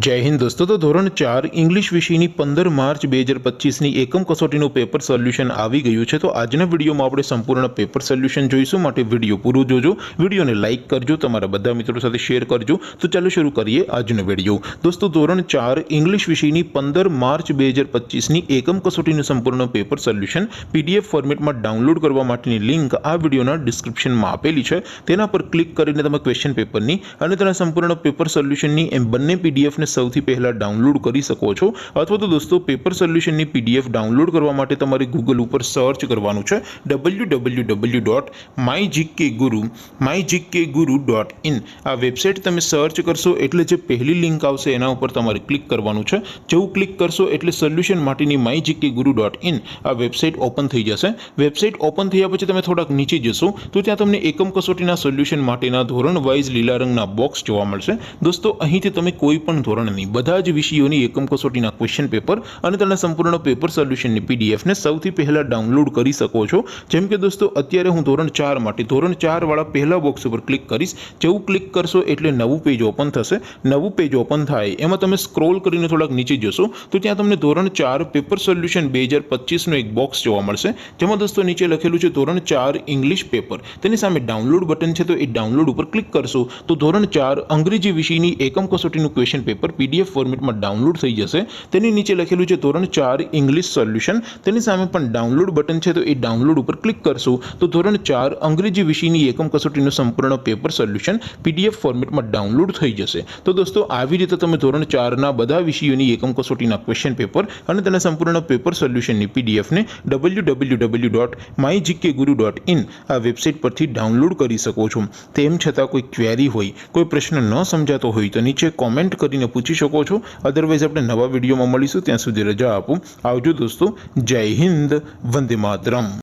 જય હિન્દ દોસ્તો। તો ધોરણ 4 ઇંગ્લિશ વિષયની 15 માર્ચ 2025ની એકમ કસોટીનું પેપર સોલ્યુશન આવી ગયું છે। તો આજના વિડીયોમાં આપણે સંપૂર્ણ પેપર સોલ્યુશન જોઈશું, માટે વિડીયો પૂરો જોજો, વિડીયોને લાઇક કરજો, તમારા બધા મિત્રો સાથે શેર કરજો। તો ચાલો શરૂ કરીએ આજનો વિડીયો। દોસ્તો ધોરણ 4 ઇંગ્લિશ વિષયની 15 માર્ચ 2025ની એકમ કસોટીનું સંપૂર્ણ પેપર સોલ્યુશન પીડીએફ ફોર્મેટમાં ડાઉનલોડ કરવા માટેની લિંક આ વિડીયોના ડિસ્ક્રિપ્શનમાં આપેલી છે। તેના પર ક્લિક કરીને તમે ક્વેશ્ચન પેપરની અને તેના સંપૂર્ણ પેપર સોલ્યુશનની એમ બંને પીડીએફ ने સૌથી પહેલા ડાઉનલોડ કરી શકો છો। અથવા તો દોસ્તો પેપર સોલ્યુશનની પીડીએફ ડાઉનલોડ કરવા માટે તમારે ગૂગલ ઉપર સર્ચ કરવાનું છે www.mygkguru.in। આ વેબસાઇટ તમે સર્ચ કરશો એટલે જે પહેલી લિંક આવશે એના ઉપર તમારે ક્લિક કરવાનું છે। જેવું ક્લિક કરશો એટલે સોલ્યુશન માટેની mygkguru.in આ વેબસાઇટ ઓપન થઈ જશે। વેબસાઇટ ઓપન થયા પછી તમે થોડાક નીચે જશો તો ત્યાં તમને એકમ કસોટીના સોલ્યુશન માટેના ધોરણ વાઇઝ લીલા રંગના બોક્સ જોવા મળશે। દોસ્તો અહીંથી તમે કોઈ પણ ધોરણની બધા જ વિષયોની એકમ કસોટીના ક્વેશ્ચન પેપર અને તેના સંપૂર્ણ પેપર સોલ્યુશનની પીડીએફને સૌથી પહેલા ડાઉનલોડ કરી શકો છો। જેમ કે દોસ્તો અત્યારે હું ધોરણ 4 માટે ધોરણ 4 વાળા પહેલા બોક્સ ઉપર ક્લિક કરીશ। જેવું ક્લિક કરશો એટલે નવું પેજ ઓપન થશે। નવું પેજ ઓપન થાય એમાં તમે સ્ક્રોલ કરીને થોડાક નીચે જશો તો ત્યાં તમને ધોરણ 4 પેપર સોલ્યુશન 2025નું એક બોક્સ જોવા મળશે, જેમાં દોસ્તો નીચે લખેલું છે ધોરણ 4 ઇંગ્લિશ પેપર। તેની સામે ડાઉનલોડ બટન છે, તો એ ડાઉનલોડ ઉપર ક્લિક કરશો તો ધોરણ 4 અંગ્રેજી વિષયની એકમ કસોટીનું ક્વેશ્ચન પેપર પીડીએફ ફોર્મેટમાં ડાઉનલોડ થઈ જશે। તેની નીચે લખેલું છે ધોરણ 4 ઇંગ્લિશ સોલ્યુશન। તેની સામે પણ ડાઉનલોડ બટન છે, તો એ ડાઉનલોડ ઉપર ક્લિક કરશો તો ધોરણ 4 અંગ્રેજી વિષયની એકમ કસોટીનું સંપૂર્ણ પેપર સોલ્યુશન પીડીએફ ફોર્મેટમાં ડાઉનલોડ થઈ જશે। તો દોસ્તો આવી રીતે તમે ધોરણ 4ના બધા વિષયોની એકમ કસોટીના ક્વેશ્ચન પેપર અને તેના સંપૂર્ણ પેપર સોલ્યુશનની પીડીએફને www.mygkguru.in આ વેબસાઇટ પરથી ડાઉનલોડ કરી શકો છો। તેમ છતાં કોઈ ક્વેરી હોય, કોઈ પ્રશ્ન ન સમજાતો હોય તો નીચે કોમેન્ટ કરીને પૂછી શકો છો। અદરવાઇઝ આપણે નવા વિડીયોમાં મળીશું, ત્યાં સુધી રજા આપો। આવજો દોસ્તો। જય હિન્દ, વંદે માતરમ।